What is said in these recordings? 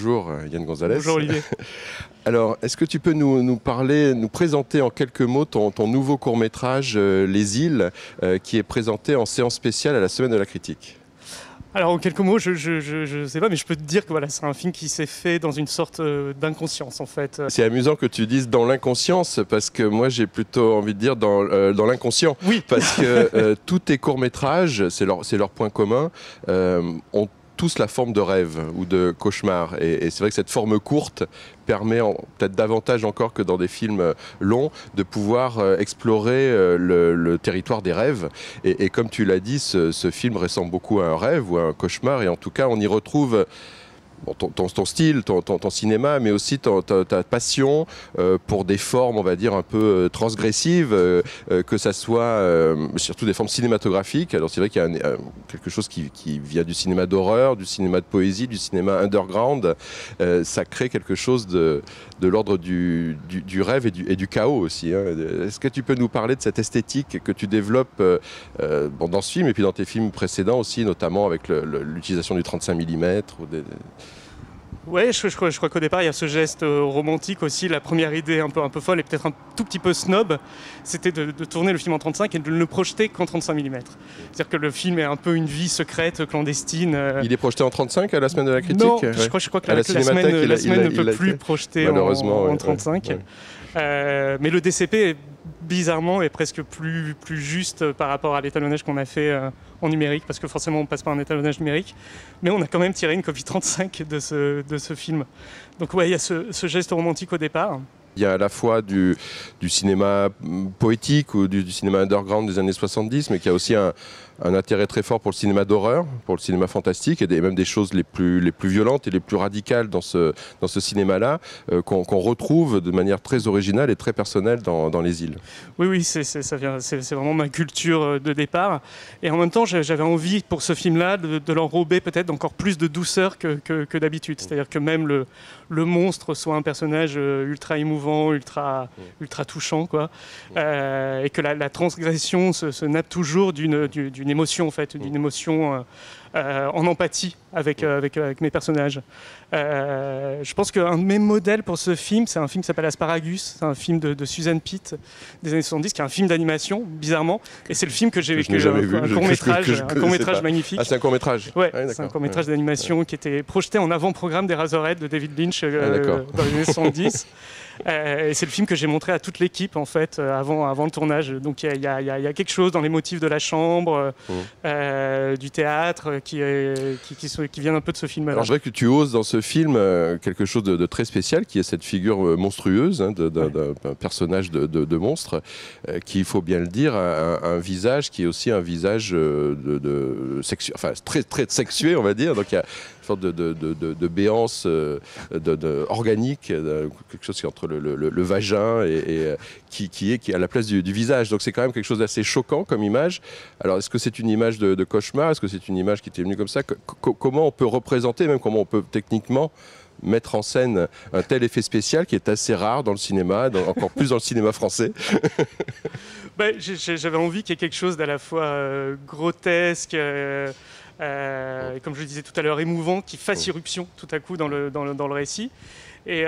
bonjour Yann Gonzalez. Bonjour Olivier. Alors, est-ce que tu peux nous présenter en quelques mots ton nouveau court-métrage Les Îles, qui est présenté en séance spéciale à la Semaine de la Critique? Alors en quelques mots, je sais pas, mais je peux te dire que voilà, c'est un film qui s'est fait dans une sorte d'inconscience en fait. C'est amusant que tu dises dans l'inconscience, parce que moi j'ai plutôt envie de dire dans l'inconscient. Oui. Parce que tous tes courts-métrages, c'est leur point commun, ont tous la forme de rêve ou de cauchemar. Et c'est vrai que cette forme courte permet, peut-être davantage encore que dans des films longs, de pouvoir explorer le territoire des rêves. Et comme tu l'as dit, ce film ressemble beaucoup à un rêve ou à un cauchemar. Et en tout cas, on y retrouve ton style, ton cinéma, mais aussi ta passion pour des formes, on va dire, un peu transgressives, que ça soit surtout des formes cinématographiques. Alors c'est vrai qu'il y a quelque chose qui vient du cinéma d'horreur, du cinéma de poésie, du cinéma underground. Ça crée quelque chose de l'ordre du rêve et du chaos aussi, hein. Est-ce que tu peux nous parler de cette esthétique que tu développes dans ce film et puis dans tes films précédents aussi, notamment avec l'utilisation du 35 mm ou des... Ouais, je crois qu'au départ, il y a ce geste romantique aussi. La première idée un peu folle et peut-être un tout petit peu snob, c'était de tourner le film en 35 et de ne le projeter qu'en 35 mm. C'est-à-dire que le film est un peu une vie secrète, clandestine. Il est projeté en 35 à la Semaine de la Critique? Non, je crois que la semaine ne peut plus projeter en 35. Ouais. Mais le DCP est bizarrement est presque plus juste par rapport à l'étalonnage qu'on a fait en numérique, parce que forcément on passe par un étalonnage numérique, mais on a quand même tiré une copie 35 de ce film. Donc ouais, il y a ce geste romantique au départ. Il y a à la fois du cinéma poétique ou du cinéma underground des années 70, mais qui a aussi un intérêt très fort pour le cinéma d'horreur, pour le cinéma fantastique, et même des choses les plus violentes et les plus radicales dans ce cinéma-là, qu'on retrouve de manière très originale et très personnelle dans Les Îles. Oui, c'est vraiment ma culture de départ. Et en même temps, j'avais envie pour ce film-là de l'enrober peut-être d'encore plus de douceur que d'habitude. C'est-à-dire que même le monstre soit un personnage ultra émouvant, ultra touchant, quoi. Et que la transgression se nappe toujours d'une émotion, en fait, d'une émotion en empathie avec mes personnages. Je pense qu'un de mes modèles pour ce film, c'est un film qui s'appelle Asparagus. C'est un film de Susan Pitt des années 70, qui est un film d'animation, bizarrement. Et c'est le film que j'ai vécu, un court-métrage magnifique. Ah, c'est un court-métrage? Ouais, c'est un court-métrage d'animation qui était projeté en avant-programme des Razorhead de David Lynch dans les années 70. Et c'est le film que j'ai montré à toute l'équipe en fait avant le tournage. Donc il y a quelque chose dans les motifs de la chambre, du théâtre qui viennent un peu de ce film-là. Alors je dirais que tu oses dans ce film quelque chose de très spécial, qui est cette figure monstrueuse, hein, d'un personnage de monstre, qui, il faut bien le dire, a un visage qui est aussi un visage enfin, très, très sexué, on va dire. Donc il y a une sorte de béance organique, quelque chose qui est entre le vagin et qui est à la place du visage. Donc c'est quand même quelque chose d'assez choquant comme image. Alors est-ce que c'est une image de cauchemar? Est-ce que c'est une image qui t'est venue comme ça? Comment on peut représenter, même comment on peut techniquement mettre en scène un tel effet spécial qui est assez rare dans le cinéma, encore plus dans le cinéma français? J'avais envie qu'il y ait quelque chose d'à la fois grotesque, comme je le disais tout à l'heure, émouvant, qui fasse irruption tout à coup dans le récit. Et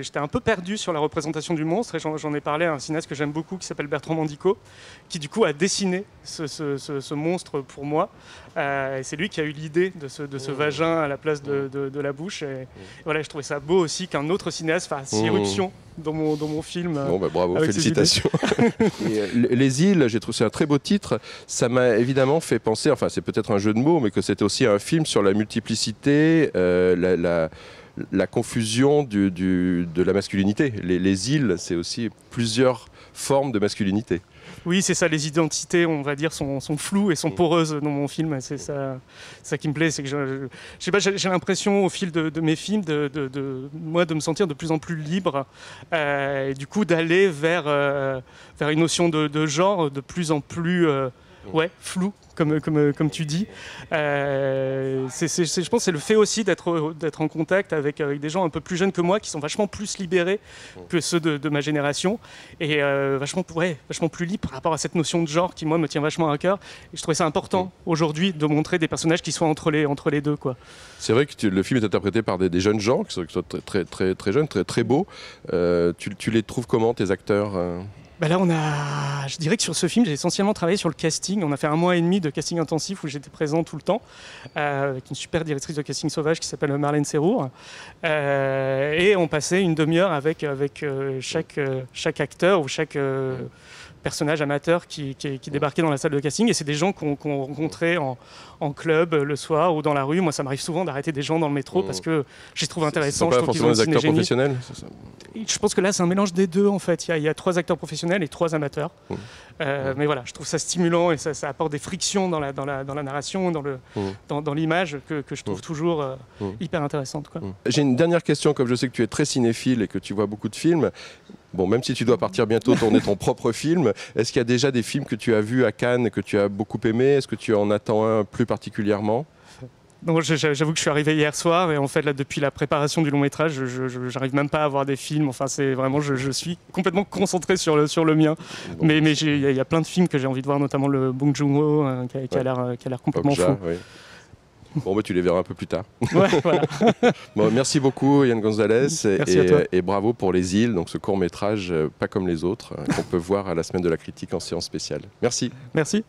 j'étais un peu perdu sur la représentation du monstre, et j'en ai parlé à un cinéaste que j'aime beaucoup qui s'appelle Bertrand Mandico, qui du coup a dessiné ce monstre pour moi. Et c'est lui qui a eu l'idée de ce vagin à la place de la bouche. Et voilà, je trouvais ça beau aussi qu'un autre cinéaste fasse irruption dans mon film. Bon, bravo, félicitations. Et Les Îles, j'ai trouvé c'est un très beau titre. Ça m'a évidemment fait penser, enfin c'est peut-être un jeu de mots, mais que c'était aussi un film sur la multiplicité, la confusion de la masculinité. Les îles, c'est aussi plusieurs formes de masculinité. Oui, c'est ça, les identités, on va dire, sont floues et sont poreuses dans mon film. C'est ça qui me plaît, c'est que j'ai l'impression au fil de mes films de me sentir de plus en plus libre, et du coup d'aller vers une notion de genre de plus en plus ouais, flou, comme tu dis. Je pense que c'est le fait aussi d'être en contact avec des gens un peu plus jeunes que moi, qui sont vachement plus libérés que ceux de ma génération, et vachement plus libres par rapport à cette notion de genre qui, moi, me tient vachement à cœur. Et je trouvais ça important aujourd'hui de montrer des personnages qui soient entre les deux, quoi. C'est vrai que le film est interprété par des jeunes gens qui sont très jeunes, très beaux. Tu les trouves comment, tes acteurs? Bah là, je dirais que sur ce film, j'ai essentiellement travaillé sur le casting. On a fait 1 mois et demi de casting intensif où j'étais présent tout le temps, avec une super directrice de casting sauvage qui s'appelle Marlène Serrour. Et on passait une demi-heure avec chaque acteur ou chaque personnage amateur qui débarquait dans la salle de casting. Et c'est des gens qu'on rencontrait en club le soir ou dans la rue. Moi, ça m'arrive souvent d'arrêter des gens dans le métro parce que je les trouve intéressants. Ce ne sont pas forcément des acteurs professionnels? Je pense que là, c'est un mélange des deux, en fait. Il y a 3 acteurs professionnels et 3 amateurs. Mais voilà, je trouve ça stimulant et ça apporte des frictions dans la narration, dans l'image que je trouve toujours hyper intéressante, quoi. J'ai une dernière question, comme je sais que tu es très cinéphile et que tu vois beaucoup de films. Bon, même si tu dois partir bientôt tourner ton propre film, est-ce qu'il y a déjà des films que tu as vus à Cannes et que tu as beaucoup aimé? Est-ce que tu en attends un plus particulièrement? Non, j'avoue que je suis arrivé hier soir et en fait là depuis la préparation du long métrage, je j'arrive même pas à voir des films. Enfin c'est vraiment je suis complètement concentré sur le mien. Bon, mais il y a plein de films que j'ai envie de voir, notamment le Bong Joon-ho qui a l'air complètement fou. Oui. Bon, bah, tu les verras un peu plus tard. Ouais, voilà. Bon, merci beaucoup Yann Gonzalez et bravo pour Les Îles, donc ce court métrage pas comme les autres qu'on peut voir à la semaine de la critique en séance spéciale. Merci. Merci.